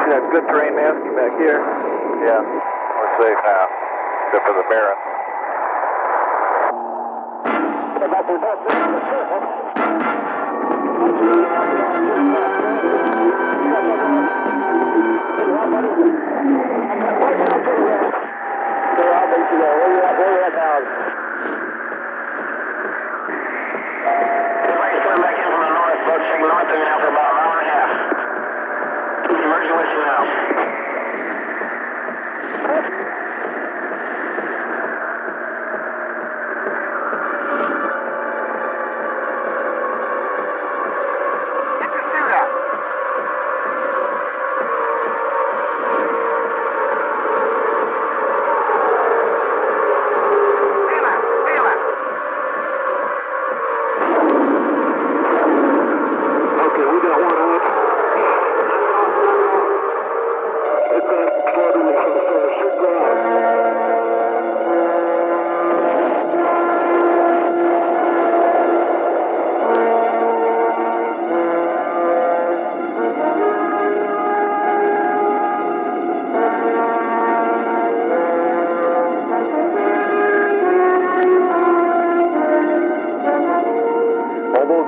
got good terrain masking back here. Yeah, we're safe now, except for the mirror. Everybody's coming back in from the north, approaching north of now for about an hour and a half. Emerging with you now.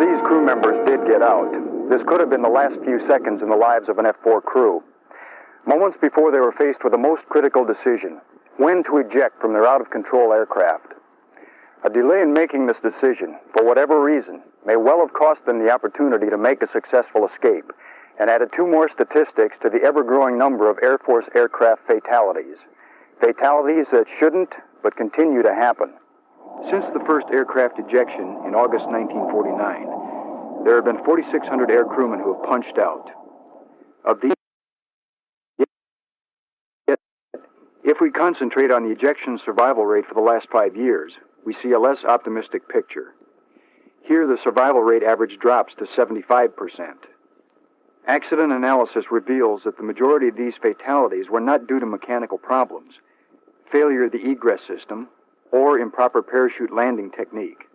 These crew members did get out. This could have been the last few seconds in the lives of an F-4 crew. Moments before they were faced with the most critical decision, when to eject from their out-of-control aircraft. A delay in making this decision, for whatever reason, may well have cost them the opportunity to make a successful escape and added 2 more statistics to the ever-growing number of Air Force aircraft fatalities. Fatalities that shouldn't, but continue to happen. Since the first aircraft ejection in August 1949, there have been 4,600 air crewmen who have punched out. Of these, if we concentrate on the ejection survival rate for the last 5 years, we see a less optimistic picture. Here, the survival rate average drops to 75%. Accident analysis reveals that the majority of these fatalities were not due to mechanical problems, failure of the egress system, or improper parachute landing technique.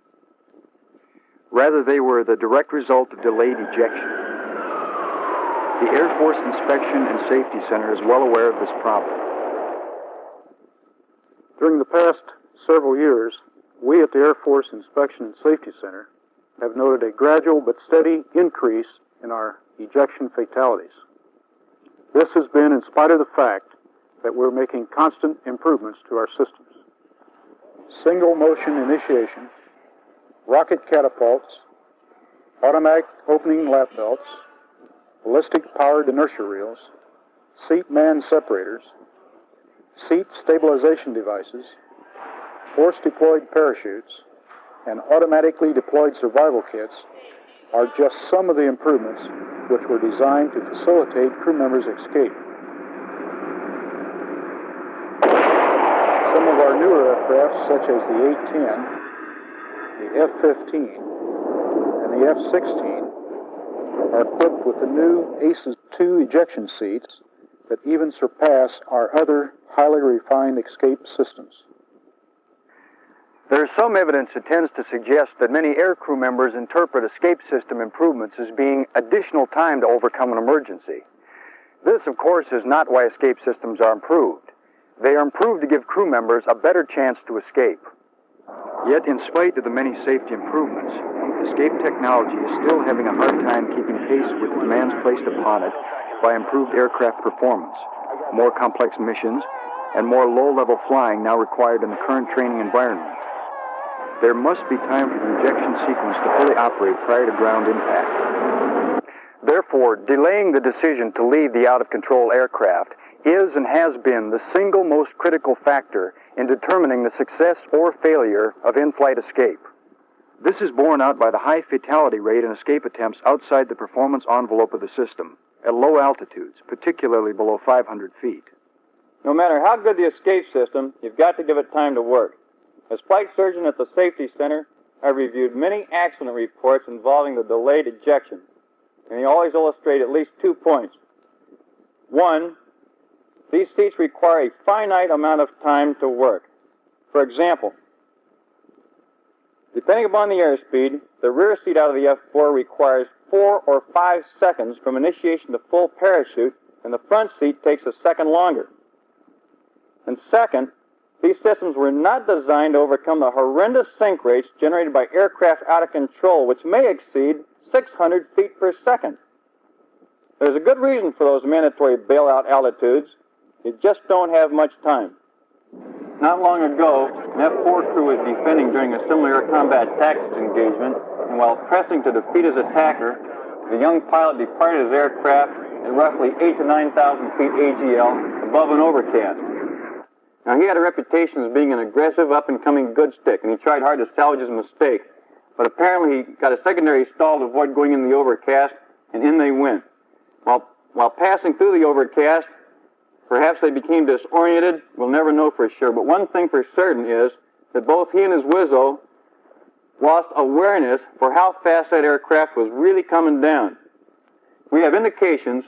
Rather, they were the direct result of delayed ejection. The Air Force Inspection and Safety Center is well aware of this problem. During the past several years, we at the Air Force Inspection and Safety Center have noted a gradual but steady increase in our ejection fatalities. This has been in spite of the fact that we're making constant improvements to our systems. Single motion initiation, rocket catapults, automatic opening lap belts, ballistic powered inertia reels, seat man separators, seat stabilization devices, force deployed parachutes, and automatically deployed survival kits are just some of the improvements which were designed to facilitate crew members' escape. Some of our newer aircraft, such as the A-10, the F-15, and the F-16, are equipped with the new ACES 2 ejection seats that even surpass our other highly refined escape systems. There is some evidence that tends to suggest that many air crew members interpret escape system improvements as being additional time to overcome an emergency. This, of course, is not why escape systems are improved. They are improved to give crew members a better chance to escape. Yet, in spite of the many safety improvements, escape technology is still having a hard time keeping pace with the demands placed upon it by improved aircraft performance, more complex missions, and more low-level flying now required in the current training environment. There must be time for the ejection sequence to fully operate prior to ground impact. Therefore, delaying the decision to leave the out-of-control aircraft is and has been the single most critical factor in determining the success or failure of in-flight escape. This is borne out by the high fatality rate in escape attempts outside the performance envelope of the system, at low altitudes, particularly below 500 feet. No matter how good the escape system, you've got to give it time to work. As flight surgeon at the Safety Center, I've reviewed many accident reports involving the delayed ejection, and they always illustrate at least 2 points. One, these seats require a finite amount of time to work. For example, depending upon the airspeed, the rear seat out of the F-4 requires 4 or 5 seconds from initiation to full parachute and the front seat takes a second longer. And second, these systems were not designed to overcome the horrendous sink rates generated by aircraft out of control, which may exceed 600 feet per second. There's a good reason for those mandatory bailout altitudes. You just don't have much time. Not long ago, an F-4 crew was defending during a similar air combat tactics engagement, and while pressing to defeat his attacker, the young pilot departed his aircraft at roughly 8,000 to 9,000 feet AGL above an overcast. Now, he had a reputation as being an aggressive, up-and-coming good stick, and he tried hard to salvage his mistake, but apparently he got a secondary stall to avoid going in the overcast, and in they went. While passing through the overcast, perhaps they became disoriented. We'll never know for sure. But one thing for certain is that both he and his Wizzo lost awareness for how fast that aircraft was really coming down. We have indications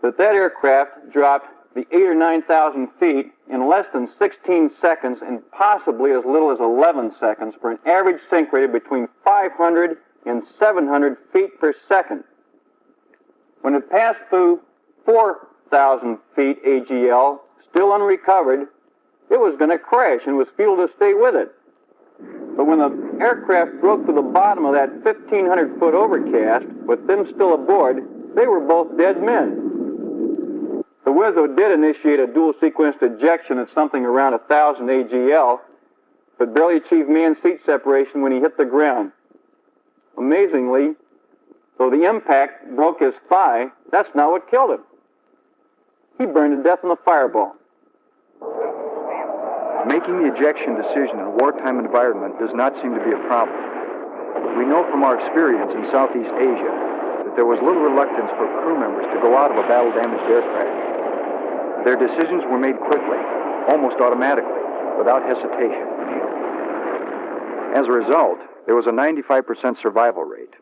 that that aircraft dropped the 8,000 or 9,000 feet in less than 16 seconds and possibly as little as 11 seconds for an average sink rate of between 500 and 700 feet per second. When it passed through 4,000 feet AGL, still unrecovered, it was going to crash and was fuel to stay with it. But when the aircraft broke to the bottom of that 1,500-foot overcast, with them still aboard, they were both dead men. The Wizzo did initiate a dual-sequenced ejection at something around 1,000 AGL, but barely achieved man-seat separation when he hit the ground. Amazingly, though the impact broke his thigh, that's not what killed him. He burned to death in the fireball. Making the ejection decision in a wartime environment does not seem to be a problem. We know from our experience in Southeast Asia that there was little reluctance for crew members to go out of a battle-damaged aircraft. Their decisions were made quickly, almost automatically, without hesitation. As a result, there was a 95% survival rate.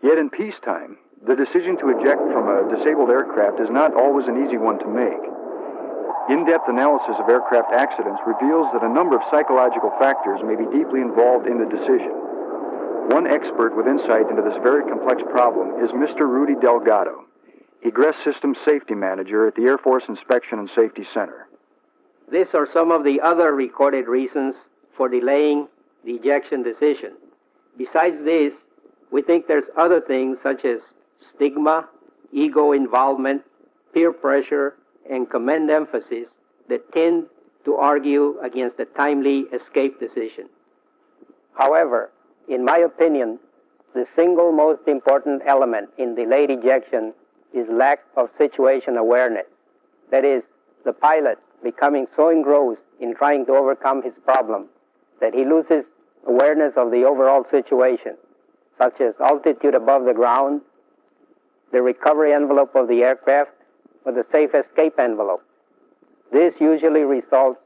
Yet in peacetime, the decision to eject from a disabled aircraft is not always an easy one to make. In-depth analysis of aircraft accidents reveals that a number of psychological factors may be deeply involved in the decision. One expert with insight into this very complex problem is Mr. Rudy Delgado, Egress Systems Safety Manager at the Air Force Inspection and Safety Center. These are some of the other recorded reasons for delaying the ejection decision. Besides this, we think there's other things such as stigma, ego involvement, peer pressure, and command emphasis that tend to argue against a timely escape decision. However, in my opinion, the single most important element in delayed ejection is lack of situation awareness. That is, the pilot becoming so engrossed in trying to overcome his problem that he loses awareness of the overall situation, such as altitude above the ground, the recovery envelope of the aircraft, or the safe escape envelope. This usually results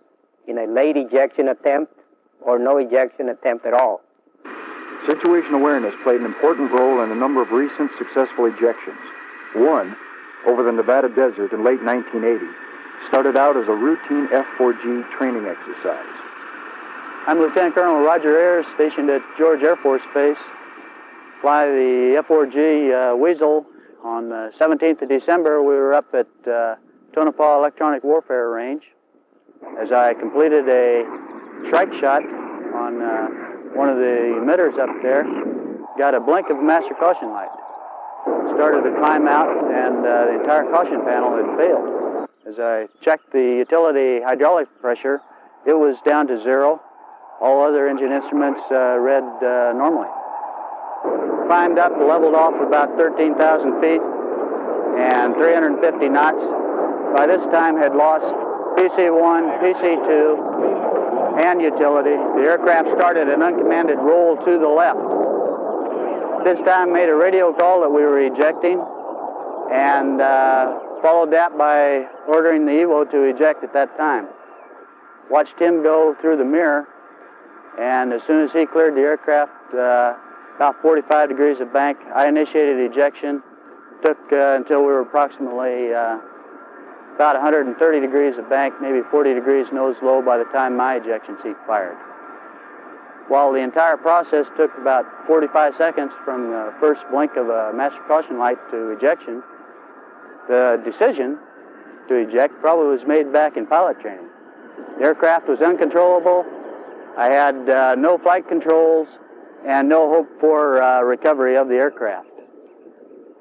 in a late ejection attempt or no ejection attempt at all. Situation awareness played an important role in a number of recent successful ejections. One, over the Nevada desert in late 1980, started out as a routine F-4G training exercise. I'm Lieutenant Colonel Roger Ayers, stationed at George Air Force Base. Fly the F-4G Weasel. On the 17th of December, we were up at Tonopah Electronic Warfare Range as I completed a strike shot on one of the emitters up there. Got a blink of a master caution light. Started to climb out, and the entire caution panel had failed. As I checked the utility hydraulic pressure, it was down to 0. All other engine instruments read normally. Climbed up, leveled off about 13,000 feet and 350 knots. By this time had lost PC-1, PC-2, and utility. The aircraft started an uncommanded roll to the left. This time made a radio call that we were ejecting, and followed that by ordering the Evo to eject at that time. Watched him go through the mirror, and as soon as he cleared the aircraft, about 45 degrees of bank, I initiated ejection. Took until we were approximately about 130 degrees of bank, maybe 40 degrees nose low by the time my ejection seat fired. While the entire process took about 45 seconds from the first blink of a master caution light to ejection, the decision to eject probably was made back in pilot training. The aircraft was uncontrollable. I had no flight controls and no hope for recovery of the aircraft.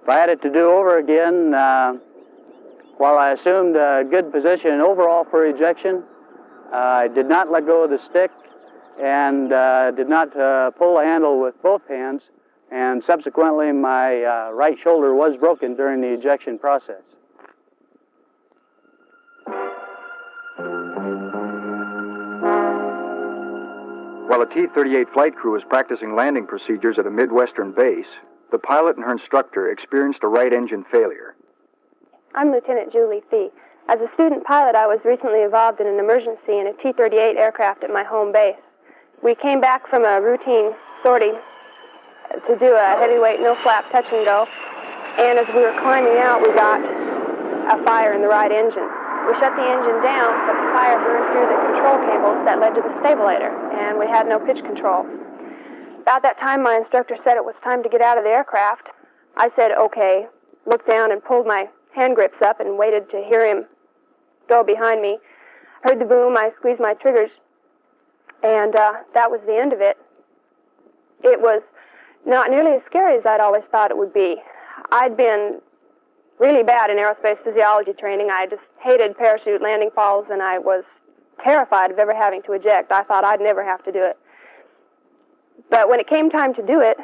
If I had it to do over again, while I assumed a good position overall for ejection, I did not let go of the stick and did not pull the handle with both hands, and subsequently my right shoulder was broken during the ejection process. While a T-38 flight crew was practicing landing procedures at a Midwestern base, the pilot and her instructor experienced a right engine failure. I'm Lieutenant Julie Fee. As a student pilot, I was recently involved in an emergency in a T-38 aircraft at my home base. We came back from a routine sortie to do a heavyweight no-flap touch and go, and as we were climbing out, we got a fire in the right engine. We shut the engine down, but the fire burned through the control cables that led to the stabulator, and we had no pitch control. About that time, my instructor said it was time to get out of the aircraft. I said, okay, looked down and pulled my hand grips up and waited to hear him go behind me. Heard the boom, I squeezed my triggers, and that was the end of it. It was not nearly as scary as I'd always thought it would be. I'd been really bad in aerospace physiology training. I just hated parachute landing falls, and I was terrified of ever having to eject. I thought I'd never have to do it. But when it came time to do it,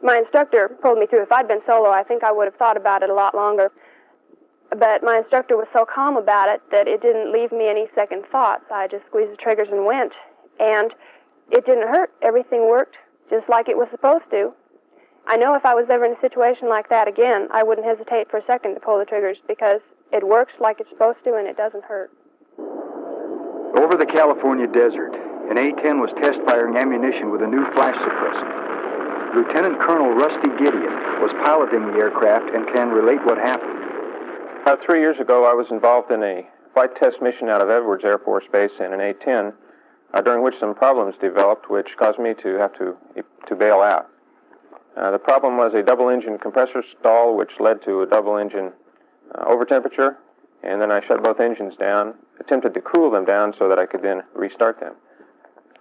my instructor pulled me through. If I'd been solo, I think I would have thought about it a lot longer. But my instructor was so calm about it that it didn't leave me any second thoughts. I just squeezed the triggers and went. And it didn't hurt. Everything worked just like it was supposed to. I know if I was ever in a situation like that again, I wouldn't hesitate for a second to pull the triggers because it works like it's supposed to and it doesn't hurt. Over the California desert, an A-10 was test firing ammunition with a new flash suppressant. Lieutenant Colonel Rusty Gideon was piloting the aircraft and can relate what happened. About 3 years ago, I was involved in a flight test mission out of Edwards Air Force Base in an A-10, during which some problems developed which caused me to have to bail out. The problem was a double-engine compressor stall, which led to a double-engine overtemperature, and then I shut both engines down, attempted to cool them down so that I could then restart them.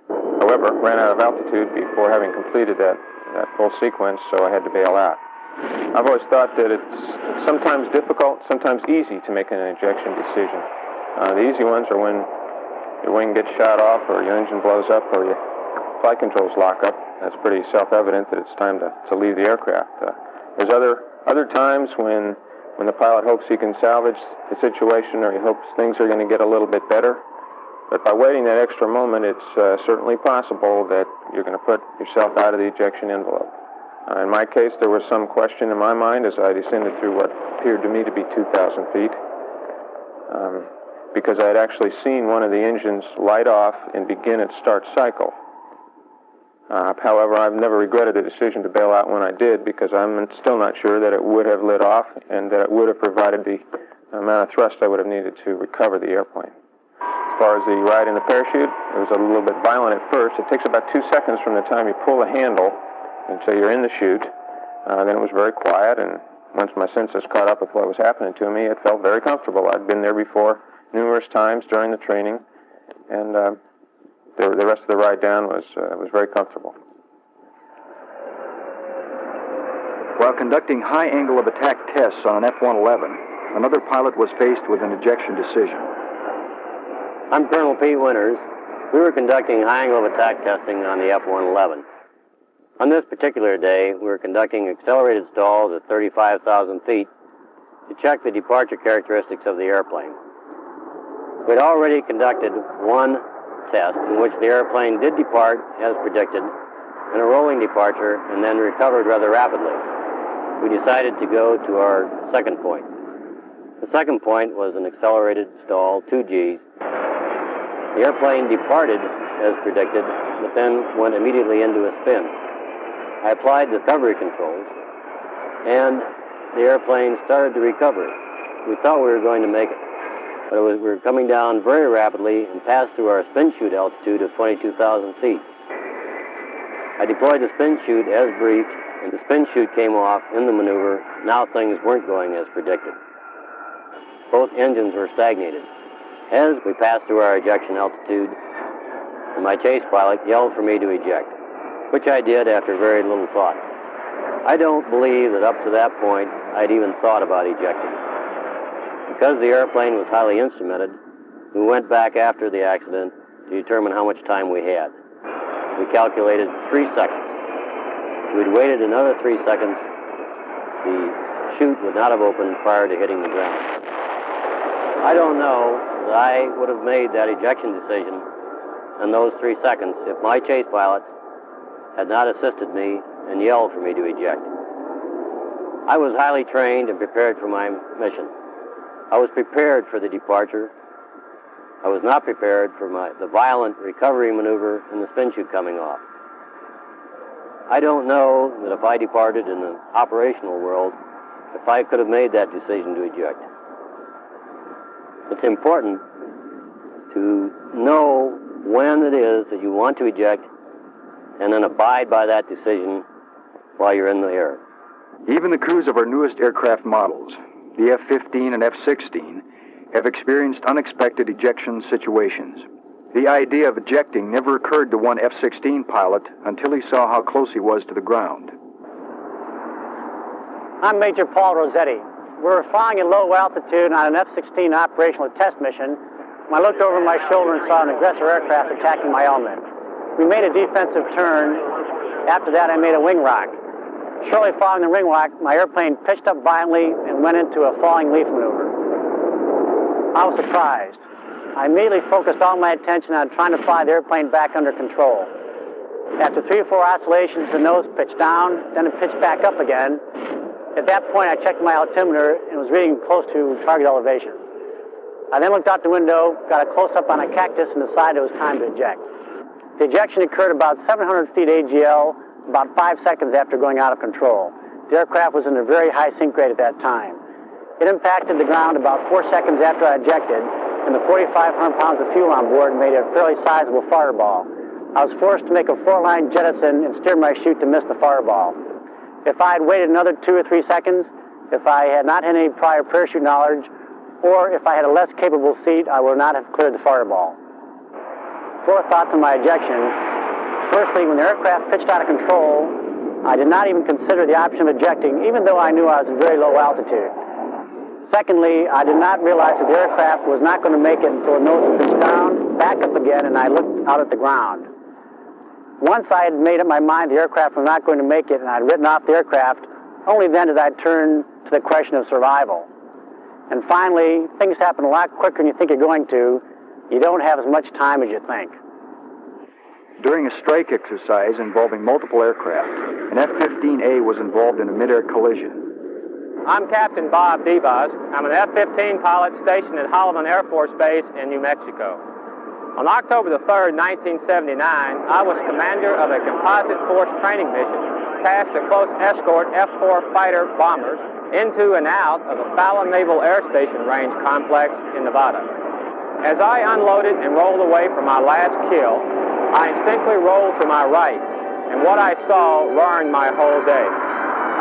However, ran out of altitude before having completed that full sequence, so I had to bail out. I've always thought that it's sometimes difficult, sometimes easy to make an ejection decision. The easy ones are when your wing gets shot off, or your engine blows up, or your flight controls lock up. That's pretty self-evident that it's time to leave the aircraft. There's other times when the pilot hopes he can salvage the situation, or he hopes things are going to get a little bit better. But by waiting that extra moment, it's certainly possible that you're going to put yourself out of the ejection envelope. In my case, there was some question in my mind as I descended through what appeared to me to be 2,000 feet, because I had actually seen one of the engines light off and begin its start cycle. However, I've never regretted the decision to bail out when I did, because I'm still not sure that it would have lit off and that it would have provided the amount of thrust I would have needed to recover the airplane. As far as the ride in the parachute, it was a little bit violent at first. It takes about 2 seconds from the time you pull the handle until you're in the chute. Then it was very quiet, and once my senses caught up with what was happening to me, it felt very comfortable. I'd been there before numerous times during the training, and the rest of the ride down was very comfortable. While conducting high angle of attack tests on an F-111, another pilot was faced with an ejection decision. I'm Colonel Pete Winters. We were conducting high angle of attack testing on the F-111. On this particular day, we were conducting accelerated stalls at 35,000 feet to check the departure characteristics of the airplane. We'd already conducted one test in which the airplane did depart as predicted in a rolling departure and then recovered rather rapidly. We decided to go to our second point. The second point was an accelerated stall, 2Gs. The airplane departed as predicted, but then went immediately into a spin. I applied the recovery controls, and the airplane started to recover. We thought we were going to make it, but we were coming down very rapidly and passed through our spin chute altitude of 22,000 feet. I deployed the spin chute as briefed, and the spin chute came off in the maneuver. Now things weren't going as predicted. both engines were stagnated. As we passed through our ejection altitude, my chase pilot yelled for me to eject, which I did after very little thought. I don't believe that up to that point I'd even thought about ejecting. Because the airplane was highly instrumented, we went back after the accident to determine how much time we had. We calculated 3 seconds. If we'd waited another 3 seconds, the chute would not have opened prior to hitting the ground. I don't know that I would have made that ejection decision in those 3 seconds if my chase pilot had not assisted me and yelled for me to eject. I was highly trained and prepared for my mission. I was prepared for the departure. I was not prepared for the violent recovery maneuver and the spin chute coming off. I don't know that if I departed in the operational world, if I could have made that decision to eject. It's important to know when it is that you want to eject and then abide by that decision while you're in the air. Even the crews of our newest aircraft models, the F-15 and F-16, have experienced unexpected ejection situations. The idea of ejecting never occurred to one F-16 pilot until he saw how close he was to the ground. I'm Major Paul Rossetti. We were flying at low altitude on an F-16 operational test mission when I looked over my shoulder and saw an aggressor aircraft attacking my element. We made a defensive turn. After that, I made a wing rock. Shortly following the wing rock, my airplane pitched up violently and went into a falling leaf maneuver. I was surprised. I immediately focused all my attention on trying to fly the airplane back under control. After 3 or 4 oscillations, the nose pitched down, then it pitched back up again. At that point, I checked my altimeter and was reading close to target elevation. I then looked out the window, got a close-up on a cactus, and decided it was time to eject. The ejection occurred about 700 feet AGL, about 5 seconds after going out of control. The aircraft was in a very high sink rate at that time. It impacted the ground about 4 seconds after I ejected, and the 4,500 pounds of fuel on board made a fairly sizable fireball. I was forced to make a 4-line jettison and steer my chute to miss the fireball. If I had waited another 2 or 3 seconds, if I had not had any prior parachute knowledge, or if I had a less capable seat, I would not have cleared the fireball. 4 thoughts on my ejection. Firstly, when the aircraft pitched out of control, I did not even consider the option of ejecting, even though I knew I was at very low altitude. Secondly, I did not realize that the aircraft was not going to make it until the nose pitched down, back up again, and I looked out at the ground. Once I had made up my mind the aircraft was not going to make it and I had written off the aircraft, only then did I turn to the question of survival. And finally, things happen a lot quicker than you think you're going to. You don't have as much time as you think. During a strike exercise involving multiple aircraft, an F-15A was involved in a mid-air collision. I'm Captain Bob Devos. I'm an F-15 pilot stationed at Holloman Air Force Base in New Mexico. On October the 3rd, 1979, I was commander of a composite force training mission tasked to close escort F-4 fighter bombers into and out of the Fallon Naval Air Station Range complex in Nevada. As I unloaded and rolled away from my last kill, I instinctively rolled to my right, and what I saw ruined my whole day.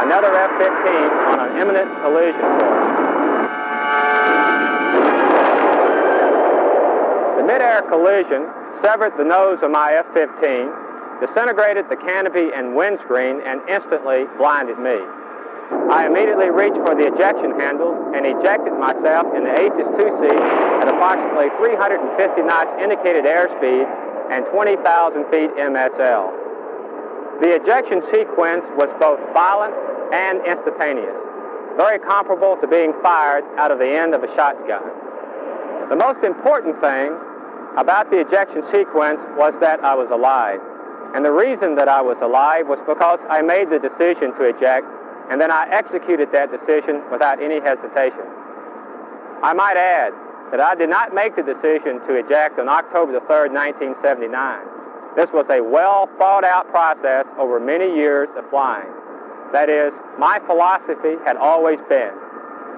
Another F-15 on an imminent collision course. The mid-air collision severed the nose of my F-15, disintegrated the canopy and windscreen, and instantly blinded me. I immediately reached for the ejection handles and ejected myself in the Aegis 2C at approximately 350 knots indicated airspeed and 20,000 feet MSL. The ejection sequence was both violent and instantaneous, very comparable to being fired out of the end of a shotgun. The most important thing about the ejection sequence was that I was alive. And the reason that I was alive was because I made the decision to eject, and then I executed that decision without any hesitation. I might add that I did not make the decision to eject on October the 3rd, 1979. This was a well-thought-out process over many years of flying. That is, my philosophy had always been,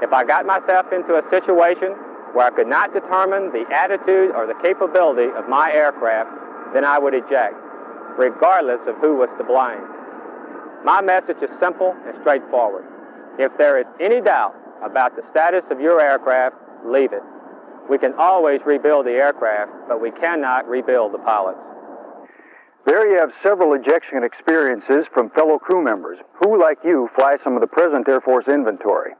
if I got myself into a situation where I could not determine the attitude or the capability of my aircraft, then I would eject, regardless of who was to blame. My message is simple and straightforward. If there is any doubt about the status of your aircraft, leave it. We can always rebuild the aircraft, but we cannot rebuild the pilots. There you have several ejection experiences from fellow crew members who, like you, fly some of the present Air Force inventory.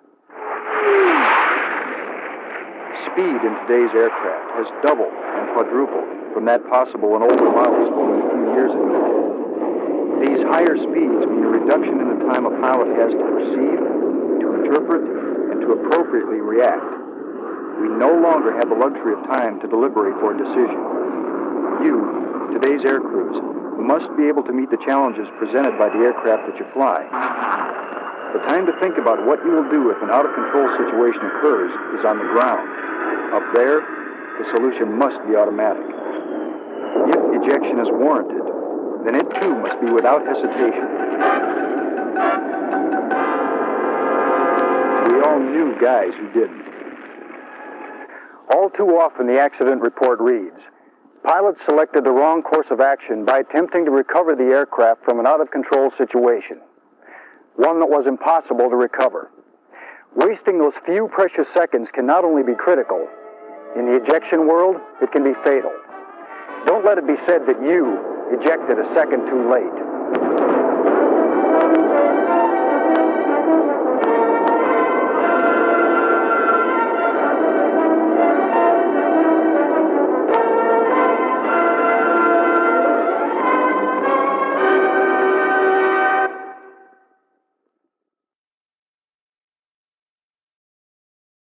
Speed in today's aircraft has doubled and quadrupled from that possible in older models only a few years ago. These higher speeds mean a reduction in the time a pilot has to perceive, to interpret, and to appropriately react. We no longer have the luxury of time to deliberate for a decision. You, today's aircrews, must be able to meet the challenges presented by the aircraft that you fly. The time to think about what you will do if an out-of-control situation occurs is on the ground. Up there, the solution must be automatic. If ejection is warranted, then it too must be without hesitation. We all knew guys who didn't. All too often the accident report reads, pilots selected the wrong course of action by attempting to recover the aircraft from an out-of-control situation, one that was impossible to recover. Wasting those few precious seconds can not only be critical, in the ejection world, it can be fatal. Don't let it be said that you ejected a second too late.